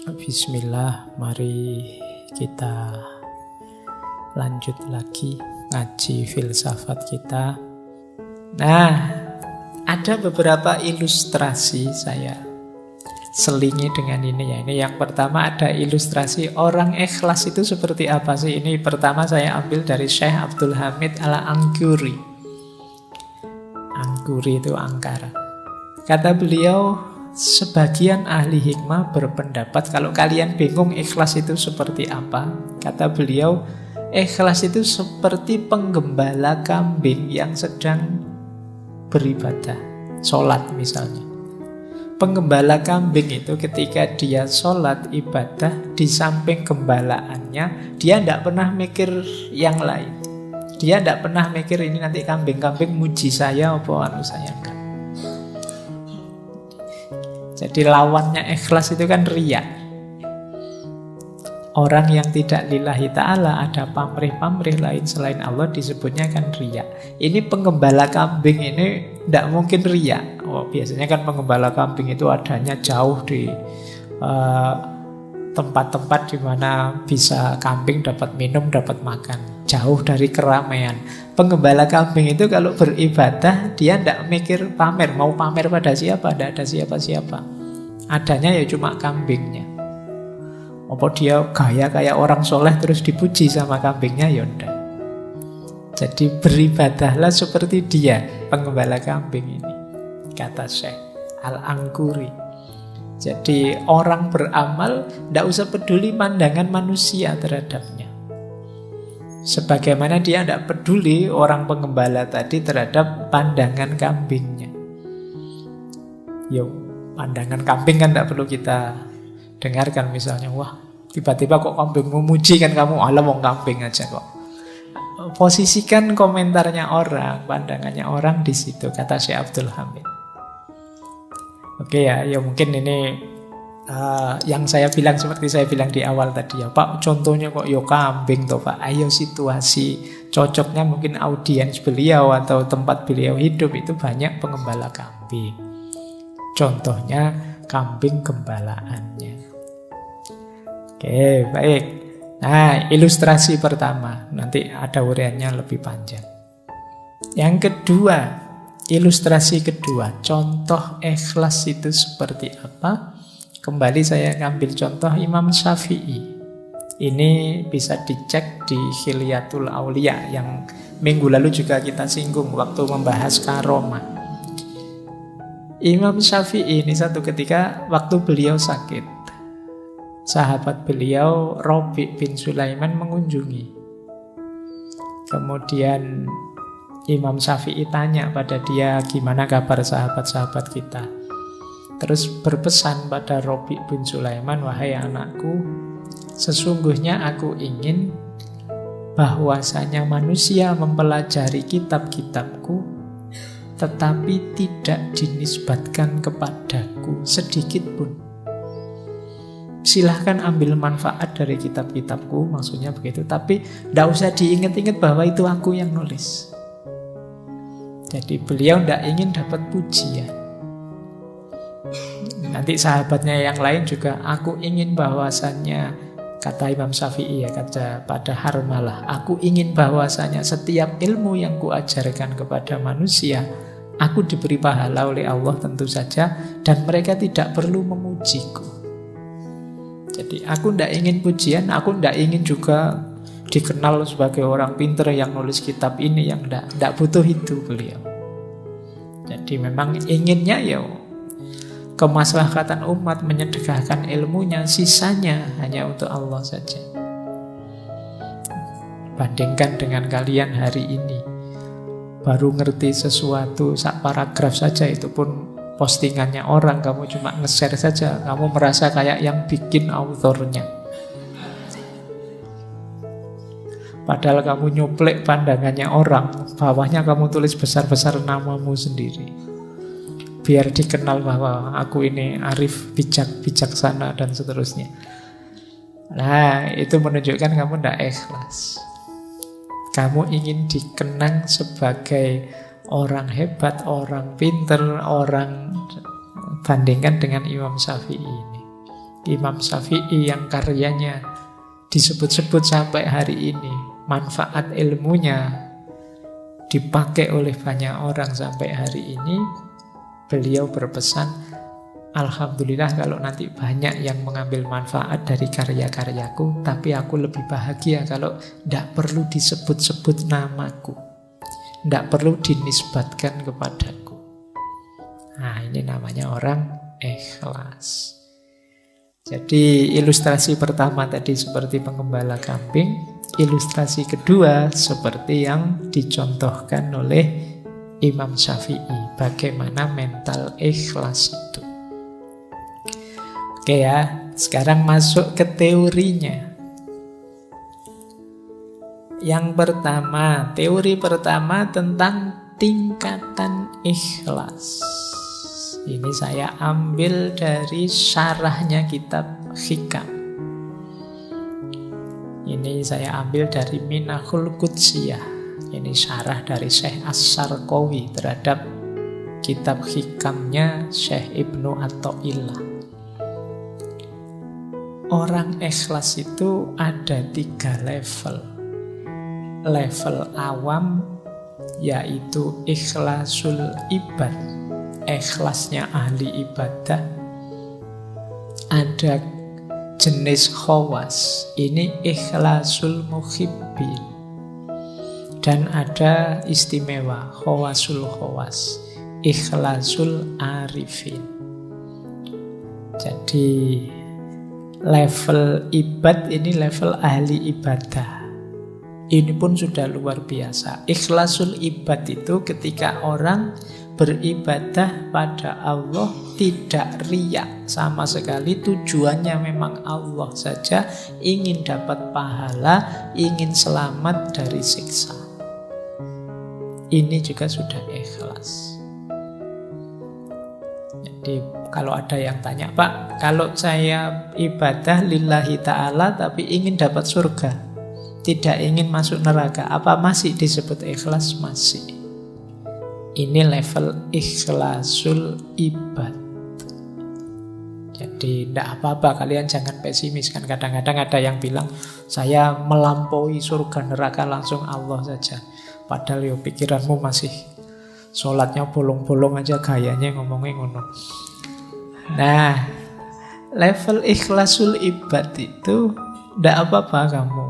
Bismillah, mari kita lanjut lagi ngaji filsafat kita. Nah, ada beberapa ilustrasi saya selingi dengan ini ya. Ini yang pertama, ada ilustrasi orang ikhlas itu seperti apa sih? Ini pertama saya ambil dari Syekh Abdul Hamid Al-Angkuri. Angkuri itu angkara. Kata beliau, sebagian ahli hikmah berpendapat kalau kalian bingung ikhlas itu seperti apa, kata beliau, ikhlas itu seperti penggembala kambing yang sedang beribadah, sholat misalnya. Penggembala kambing itu ketika dia sholat ibadah, di samping gembalaannya, dia tidak pernah mikir yang lain. Dia tidak pernah mikir ini nanti kambing-kambing muji saya apa anu saya, enggak. Jadi lawannya ikhlas itu kan riya. Orang yang tidak lillahi ta'ala, ada pamrih-pamrih lain selain Allah, disebutnya kan riya. Ini penggembala kambing ini tidak mungkin riya. Oh, biasanya kan penggembala kambing itu adanya jauh di tempat-tempat di mana bisa kambing dapat minum, dapat makan, jauh dari keramaian. Penggembala kambing itu kalau beribadah, dia tidak mikir pamer. Mau pamer pada siapa? Tidak ada siapa-siapa. Adanya ya cuma kambingnya. Apa dia gaya kayak orang soleh terus dipuji sama kambingnya? Ya enggak. Jadi beribadahlah seperti dia, penggembala kambing ini, kata Syekh Al-Angkuri. Jadi orang beramal tidak usah peduli pandangan manusia terhadapnya, sebagaimana dia tidak peduli orang penggembala tadi terhadap pandangan kambingnya. Yo, pandangan kambing kan tidak perlu kita dengarkan. Misalnya, wah tiba-tiba kok kambing memuji, kan kamu alam wong kambing aja kok. Posisikan komentarnya orang, pandangannya orang di situ, kata Syekh Abdul Hamid. Oke ya mungkin ini yang saya bilang seperti saya bilang di awal tadi ya, Pak, contohnya kok yo kambing toh Pak. Ayo situasi cocoknya mungkin audiens beliau atau tempat beliau hidup itu banyak pengembala kambing. Contohnya kambing gembalaannya. Oke, baik. Nah, ilustrasi pertama, nanti ada uraiannya lebih panjang. Yang kedua, ilustrasi kedua, contoh ikhlas itu seperti apa? Kembali saya ngambil contoh Imam Syafi'i. Ini bisa dicek di Hilyatul Aulia yang minggu lalu juga kita singgung waktu membahas karomah. Imam Syafi'i ini satu ketika waktu beliau sakit, sahabat beliau Rabi' bin Sulaiman mengunjungi. Kemudian Imam Syafi'i tanya pada dia, gimana kabar sahabat-sahabat kita. Terus berpesan pada Rabi' bin Sulaiman, wahai anakku, sesungguhnya aku ingin bahwasanya manusia mempelajari kitab-kitabku tetapi tidak dinisbatkan kepadaku sedikit pun. Silahkan ambil manfaat dari kitab-kitabku, maksudnya begitu, tapi tidak usah diingat-ingat bahwa itu aku yang nulis. Jadi beliau tidak ingin dapat pujian. Nanti sahabatnya yang lain juga, aku ingin bahwasannya, kata Imam Syafi'i ya, kata pada Harmalah, aku ingin bahwasanya setiap ilmu yang kuajarkan kepada manusia, aku diberi pahala oleh Allah tentu saja, dan mereka tidak perlu memujiku. Jadi aku tidak ingin pujian, aku tidak ingin juga dikenal sebagai orang pintar yang nulis kitab ini, yang tidak butuh itu beliau. Jadi memang inginnya ya kemaslahatan umat, menyedekahkan ilmunya, sisanya hanya untuk Allah saja. Bandingkan dengan kalian hari ini, baru ngerti sesuatu sak paragraf saja, itu pun postingannya orang, kamu cuma nge-share saja, kamu merasa kayak yang bikin autornya. Padahal kamu nyuplek pandangannya orang, bawahnya kamu tulis besar-besar namamu sendiri, biar dikenal bahwa aku ini arif, bijak, bijaksana, dan seterusnya. Nah, itu menunjukkan kamu tidak ikhlas. Kamu ingin dikenang sebagai orang hebat, orang pinter, orang, bandingkan dengan Imam Syafi'i ini. Imam Syafi'i yang karyanya disebut-sebut sampai hari ini, manfaat ilmunya dipakai oleh banyak orang sampai hari ini, beliau berpesan, alhamdulillah kalau nanti banyak yang mengambil manfaat dari karya-karyaku, tapi aku lebih bahagia kalau tidak perlu disebut-sebut namaku, tidak perlu dinisbatkan kepadaku. Nah, ini namanya orang ikhlas. Jadi ilustrasi pertama tadi seperti penggembala kambing, ilustrasi kedua seperti yang dicontohkan oleh Imam Syafi'i, bagaimana mental ikhlas itu. Oke ya, sekarang masuk ke teorinya. Yang pertama, teori pertama tentang tingkatan ikhlas. Ini saya ambil dari syarahnya kitab Hikam. Ini saya ambil dari Minahul Qudsiyah. Ini syarah dari Syekh As-Sarqawi terhadap kitab Hikamnya Syekh Ibnu Athaillah. Orang ikhlas itu ada 3 level. Level awam yaitu ikhlasul ibad, ikhlasnya ahli ibadah. Ada jenis khawas, ini ikhlasul muhibbin. Dan ada istimewa, khawasul khawas, ikhlasul arifin. Jadi level ibad ini level ahli ibadah. Ini pun sudah luar biasa. Ikhlasul ibad itu ketika orang beribadah pada Allah tidak riya sama sekali, tujuannya memang Allah saja, ingin dapat pahala, ingin selamat dari siksa. Ini juga sudah ikhlas. Jadi kalau ada yang tanya, Pak, kalau saya ibadah lillahi ta'ala tapi ingin dapat surga, tidak ingin masuk neraka, apa masih disebut ikhlas? Masih. Ini level ikhlasul ibad. Jadi tidak apa-apa, kalian jangan pesimis. Kan kadang-kadang ada yang bilang, saya melampaui surga neraka langsung Allah saja. Padahal yo pikiranmu masih sholatnya bolong-bolong aja, gayanya ngomongnya ngono. Nah, level ikhlasul ibad itu tidak apa-apa kamu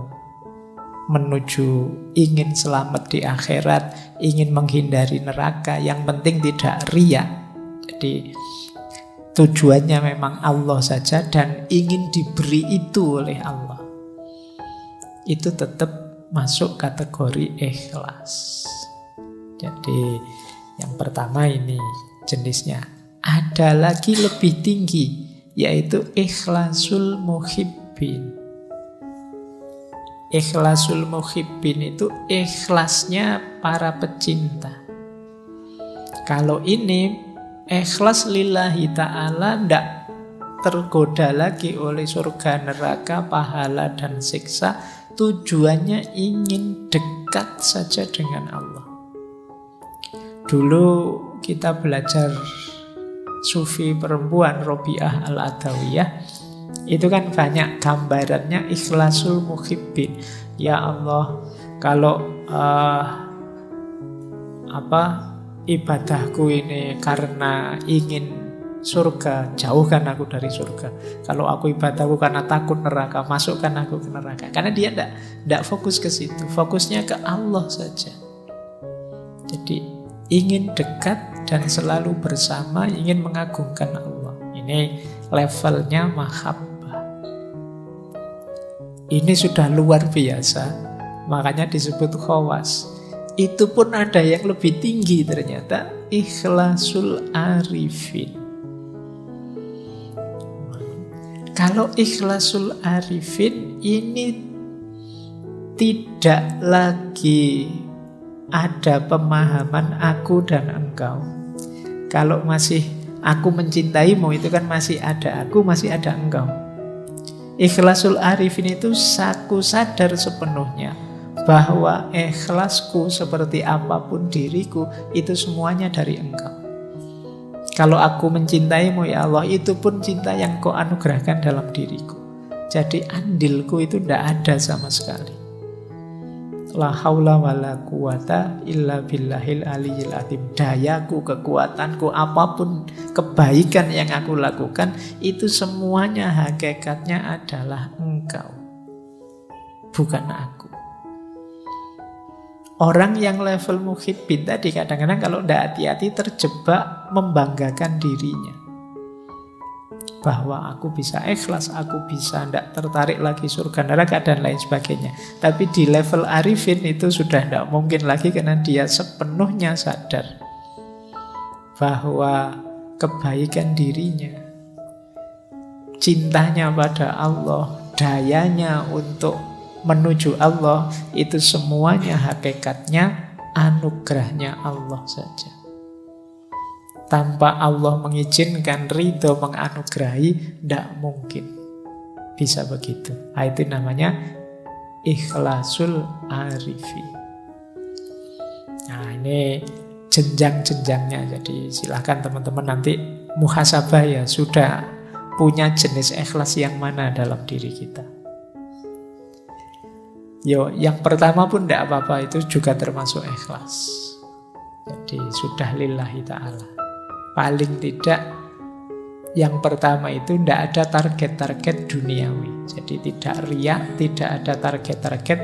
menuju ingin selamat di akhirat, ingin menghindari neraka, yang penting tidak riya. Jadi tujuannya memang Allah saja dan ingin diberi itu oleh Allah. Itu tetap masuk kategori ikhlas. Jadi yang pertama ini jenisnya. Ada lagi lebih tinggi, yaitu ikhlasul muhibbin. Ikhlasul muhibbin itu ikhlasnya para pecinta. Kalau ini ikhlas lillahi ta'ala, tidak tergoda lagi oleh surga, neraka, pahala, dan siksa. Tujuannya ingin dekat saja dengan Allah. Dulu kita belajar sufi perempuan Robiah Al-Adawiyah, itu kan banyak gambarannya ikhlasul muhibbin. Ya Allah, kalau ibadahku ini karena ingin surga, jauhkan aku dari surga. Kalau aku ibadahku karena takut neraka, masukkan aku ke neraka. Karena dia tidak fokus ke situ, fokusnya ke Allah saja. Jadi ingin dekat dan selalu bersama, ingin mengagungkan Allah. Ini levelnya mahabbah. Ini sudah luar biasa, makanya disebut khawas. Itu pun ada yang lebih tinggi ternyata, ikhlasul arifin. Kalau ikhlasul arifin ini tidak lagi ada pemahaman aku dan engkau. Kalau masih aku mencintaimu, itu kan masih ada aku, masih ada engkau. Ikhlasul arifin itu aku sadar sepenuhnya bahwa ikhlasku seperti apapun diriku, itu semuanya dari engkau. Kalau aku mencintaimu ya Allah, itu pun cinta yang kau anugerahkan dalam diriku. Jadi andilku itu tidak ada sama sekali. La haula wa la quwata illa billahil aliyyil azim. Dayaku, kekuatanku, apapun kebaikan yang aku lakukan, itu semuanya hakikatnya adalah Engkau, bukan aku. Orang yang level muhibbin tadi kadang-kadang kalau tidak hati-hati terjebak membanggakan dirinya. Bahwa aku bisa ikhlas, aku bisa tidak tertarik lagi surga neraka dan lain sebagainya. Tapi di level arifin itu sudah tidak mungkin lagi, karena dia sepenuhnya sadar bahwa kebaikan dirinya, cintanya pada Allah, dayanya untuk menuju Allah, itu semuanya hakikatnya anugerahnya Allah saja. Tanpa Allah mengizinkan, ridho, menganugerahi, tidak mungkin bisa begitu. Nah, itu namanya ikhlasul arifi. Nah, ini jenjang-jenjangnya. Jadi silahkan teman-teman nanti muhasabah ya, sudah punya jenis ikhlas yang mana dalam diri kita. Yo, yang pertama pun tidak apa-apa, itu juga termasuk ikhlas. Jadi sudah lillahi ta'ala. Paling tidak yang pertama itu tidak ada target-target duniawi. Jadi tidak riya, tidak ada target-target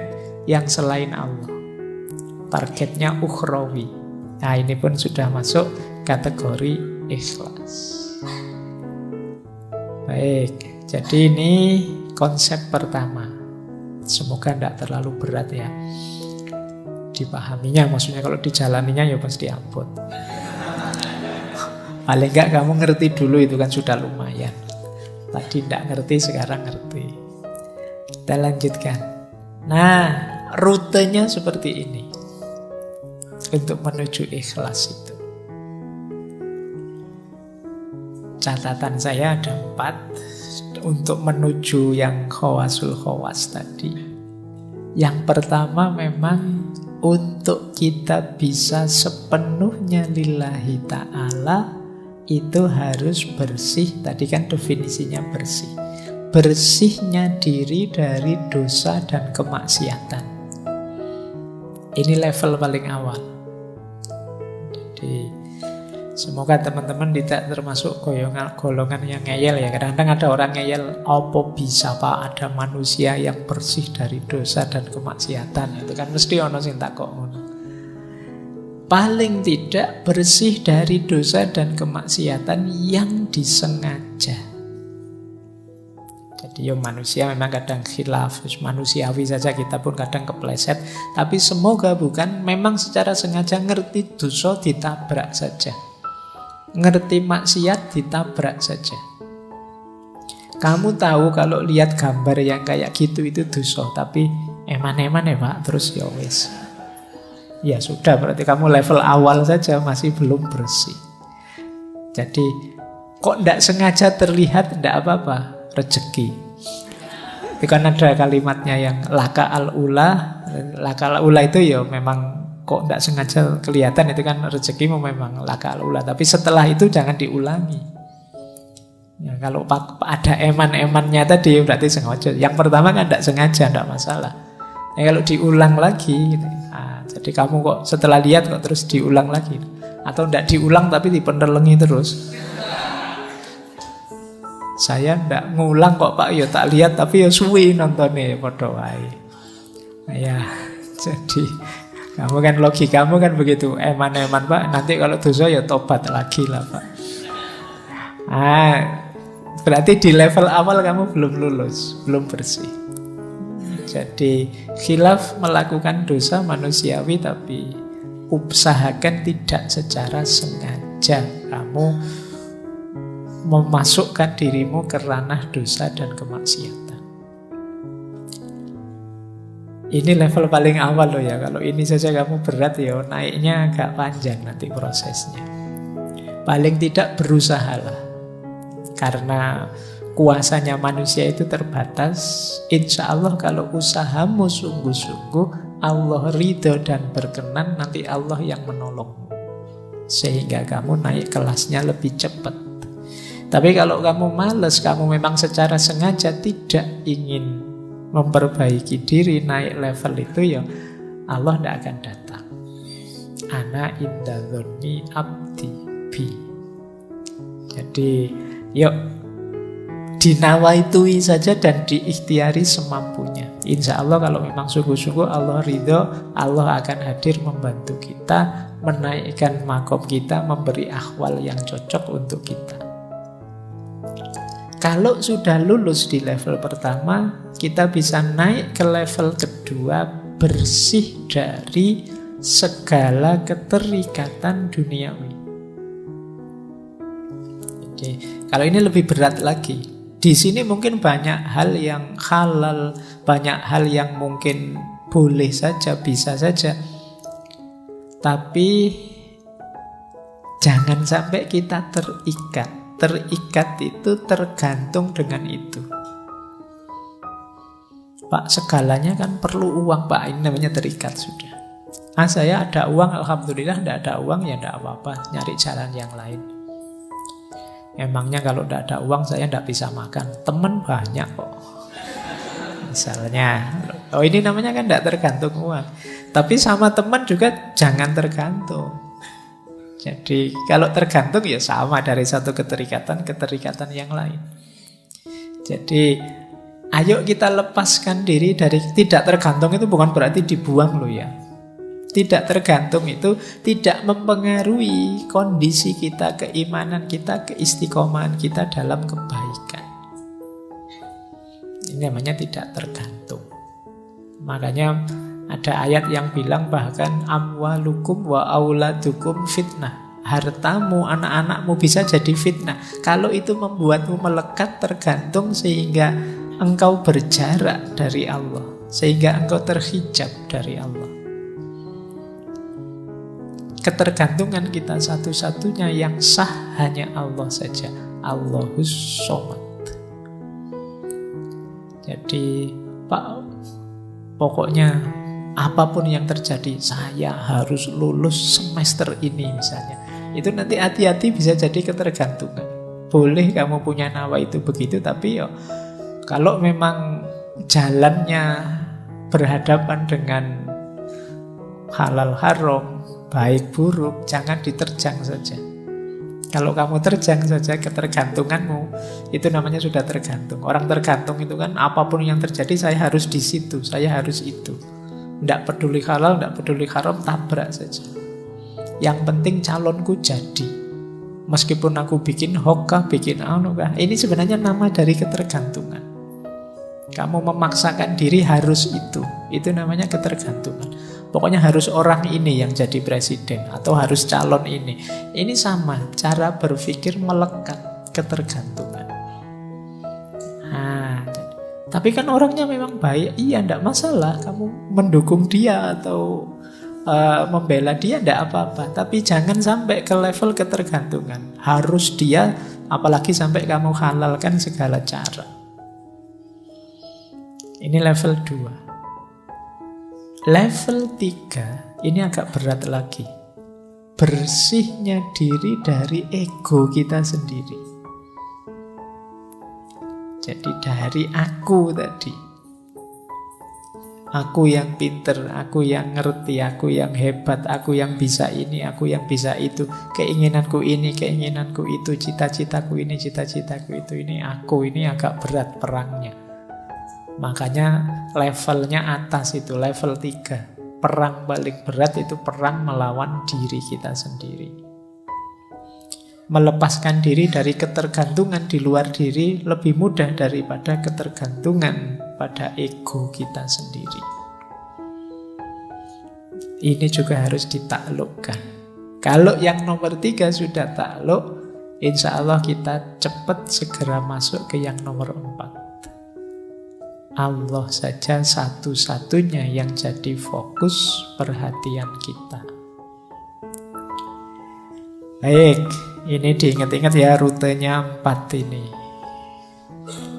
yang selain Allah. Targetnya ukhrawi. Nah, ini pun sudah masuk kategori ikhlas. Baik, jadi ini konsep pertama. Semoga tidak terlalu berat ya dipahaminya, maksudnya kalau dijalaninya ya pasti abot. Paling enggak kamu ngerti dulu, itu kan sudah lumayan. Tadi tidak ngerti, sekarang ngerti. Kita lanjutkan. Nah, rutenya seperti ini untuk menuju ikhlas itu. Catatan saya ada 4 untuk menuju yang khawasul khawas tadi. Yang pertama memang untuk kita bisa sepenuhnya lillahi ta'ala, itu harus bersih. Tadi kan definisinya bersih. Bersihnya diri dari dosa dan kemaksiatan. Ini level paling awal. Jadi semoga teman-teman tidak termasuk golongan yang ngeyel ya. Kadang-kadang ada orang ngeyel, apa bisa Pak ada manusia yang bersih dari dosa dan kemaksiatan? Itu kan mesti ono sing takok ngono. Paling tidak bersih dari dosa dan kemaksiatan yang disengaja. Jadi ya manusia memang kadang khilaf, manusiawi saja, kita pun kadang kepleset. Tapi semoga bukan memang secara sengaja ngerti dosa ditabrak saja, ngerti maksiat ditabrak saja. Kamu tahu kalau lihat gambar yang kayak gitu itu dosa, tapi eman-eman ya Pak, terus ya wis. Ya sudah, berarti kamu level awal saja masih belum bersih. Jadi kok tidak sengaja terlihat, tidak apa-apa, rezeki. Itu kan ada kalimatnya yang laka al-ula. Laka al-ula itu ya memang kok tidak sengaja kelihatan, itu kan rezekimu memang laka al-ula. Tapi setelah itu jangan diulangi. Ya, kalau ada eman-emannya tadi berarti sengaja. Yang pertama kan tidak sengaja, tidak masalah. Ya, kalau diulang lagi gitu. Jadi kamu kok setelah lihat kok terus diulang lagi, atau tidak diulang tapi dipenelengi terus. Saya tidak ngulang kok Pak, ya tak lihat tapi ya suwi nontonnya, padha wae. Ya, jadi kamu kan logikamu kan begitu, eman-eman Pak, nanti kalau dosa ya tobat lagi lah Pak. Berarti di level awal kamu belum lulus, belum bersih. Jadi khilaf melakukan dosa manusiawi, tapi usahakan tidak secara sengaja kamu memasukkan dirimu ke ranah dosa dan kemaksiatan. Ini level paling awal loh ya. Kalau ini saja kamu berat ya, naiknya agak panjang nanti prosesnya. Paling tidak berusahalah. Karena kuasanya manusia itu terbatas. Insya Allah kalau usahamu sungguh-sungguh, Allah ridho dan berkenan, nanti Allah yang menolongmu. sehingga kamu naik kelasnya lebih cepat. Tapi kalau kamu malas, kamu memang secara sengaja tidak ingin memperbaiki diri, naik level itu, ya Allah tidak akan datang. Ana inda dzonni abdi bi. Jadi yuk dinawaitui saja dan diikhtiari semampunya. Insya Allah kalau memang sungguh-sungguh Allah ridho, Allah akan hadir membantu kita, menaikkan makom kita, memberi ahwal yang cocok untuk kita. Kalau sudah lulus di level pertama, kita bisa naik ke level kedua, bersih dari segala keterikatan duniawi. Jadi kalau ini lebih berat lagi. Di sini mungkin banyak hal yang halal, banyak hal yang mungkin boleh saja, bisa saja. Tapi jangan sampai kita terikat. Terikat itu tergantung dengan itu. Pak, segalanya kan perlu uang, Pak. Ini namanya terikat sudah. Saya ada uang, alhamdulillah. Tidak ada uang, ya tidak apa-apa. Nyari jalan yang lain. Emangnya kalau tidak ada uang saya tidak bisa makan. Teman banyak kok. Misalnya. Ini namanya kan tidak tergantung uang. Tapi sama teman juga jangan tergantung. Jadi kalau tergantung ya sama, dari satu keterikatan ke keterikatan yang lain. Jadi ayo kita lepaskan diri dari tidak tergantung. Itu bukan berarti dibuang loh ya. Tidak tergantung itu tidak mempengaruhi kondisi kita, keimanan kita, keistiqomahan kita dalam kebaikan. Ini namanya tidak tergantung. Makanya ada ayat yang bilang bahkan amwalukum wa auladukum fitnah. Hartamu, anak-anakmu bisa jadi fitnah. Kalau itu membuatmu melekat, tergantung, sehingga engkau berjarak dari Allah, sehingga engkau terhijab dari Allah. Ketergantungan kita satu-satunya yang sah hanya Allah saja. Allahus Somad. Jadi Pak, pokoknya apapun yang terjadi, saya harus lulus semester ini misalnya. Itu nanti hati-hati bisa jadi ketergantungan. Boleh kamu punya nawa itu begitu, tapi kalau memang jalannya berhadapan dengan halal haram, baik buruk, jangan diterjang saja. Kalau kamu terjang saja ketergantunganmu, itu namanya sudah tergantung. Orang tergantung itu kan apapun yang terjadi saya harus di situ, saya harus itu. Tidak peduli halal, tidak peduli haram, tabrak saja. Yang penting calonku jadi. Meskipun aku bikin hokkah, bikin anukah, ini sebenarnya nama dari ketergantungan. Kamu memaksakan diri harus itu namanya ketergantungan. Pokoknya harus orang ini yang jadi presiden, atau harus calon ini. Ini sama, cara berpikir melekat, ketergantungan. Tapi kan orangnya memang baik, iya tidak masalah. Kamu mendukung dia atau membela dia tidak apa-apa. Tapi jangan sampai ke level ketergantungan. Harus dia, apalagi sampai kamu halalkan segala cara. Ini level 2. Level 3 ini agak berat lagi. Bersihnya diri dari ego kita sendiri. Jadi dari aku tadi. Aku yang pinter, aku yang ngerti, aku yang hebat, aku yang bisa ini, aku yang bisa itu. Keinginanku ini, keinginanku itu, cita-citaku ini, cita-citaku itu. Ini aku, ini agak berat perangnya. Makanya levelnya atas itu, level 3. Perang paling berat itu perang melawan diri kita sendiri. Melepaskan diri dari ketergantungan di luar diri lebih mudah daripada ketergantungan pada ego kita sendiri. Ini juga harus ditaklukkan. Kalau yang nomor 3 sudah takluk, insya Allah kita cepat segera masuk ke yang nomor 4. Allah saja satu-satunya yang jadi fokus perhatian kita. Baik, ini diingat-ingat ya rutenya 4 ini.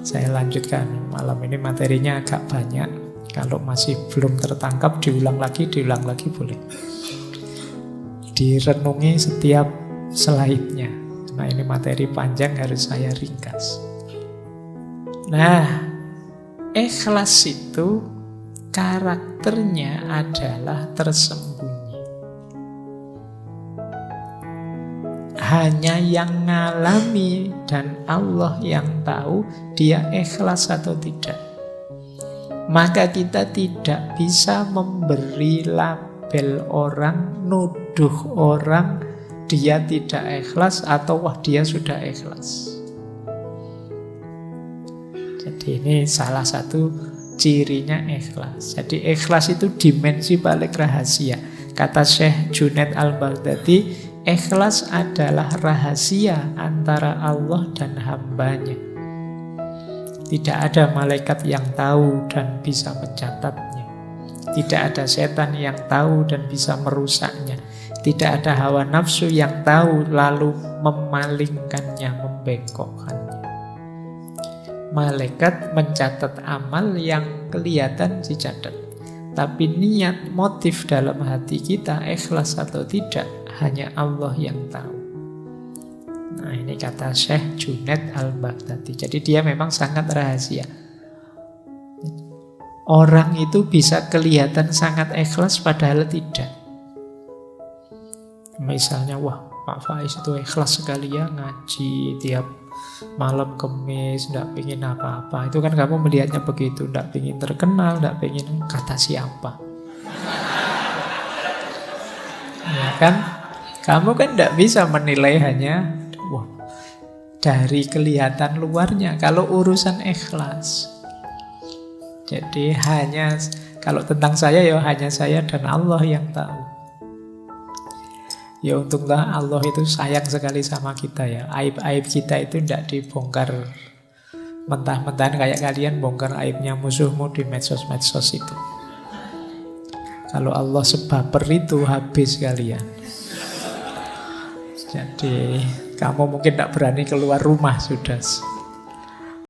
Saya lanjutkan, malam ini materinya agak banyak. Kalau masih belum tertangkap, diulang lagi boleh. direnungi setiap slide-nya. Nah, ini materi panjang, harus saya ringkas. Nah, ikhlas itu karakternya adalah tersembunyi. Hanya yang ngalami dan Allah yang tahu dia ikhlas atau tidak. Maka kita tidak bisa memberi label orang, nuduh orang dia tidak ikhlas atau wah dia sudah ikhlas. Jadi ini salah satu cirinya ikhlas. Jadi ikhlas itu dimensi paling rahasia. Kata Syekh Junaid Al-Baghdadi, ikhlas adalah rahasia antara Allah dan hambanya. Tidak ada malaikat yang tahu dan bisa mencatatnya. Tidak ada setan yang tahu dan bisa merusaknya. Tidak ada hawa nafsu yang tahu lalu memalingkannya, membengkokkannya. Malaikat mencatat amal yang kelihatan dicatat. Tapi niat, motif dalam hati kita ikhlas atau tidak, hanya Allah yang tahu. Nah, ini kata Syekh Junaid Al-Baghdadi. Jadi dia memang sangat rahasia. Orang itu bisa kelihatan sangat ikhlas padahal tidak. Misalnya, wah Pak Faiz itu ikhlas sekali ya ngaji tiap malam Kemis, tidak pengen apa-apa. Itu kan kamu melihatnya begitu, tidak pengen terkenal, tidak pengen kata siapa. Ya kan? Kamu kan tidak bisa menilai hanya wah, dari kelihatan luarnya. Kalau urusan ikhlas, jadi hanya kalau tentang saya ya hanya saya dan Allah yang tahu. Ya untunglah Allah itu sayang sekali sama kita ya. Aib-aib kita itu tidak dibongkar mentah-mentahan kayak kalian bongkar aibnya musuhmu di medsos-medsos itu. Kalau Allah sebaper itu habis kalian. Jadi kamu mungkin tidak berani keluar rumah sudah.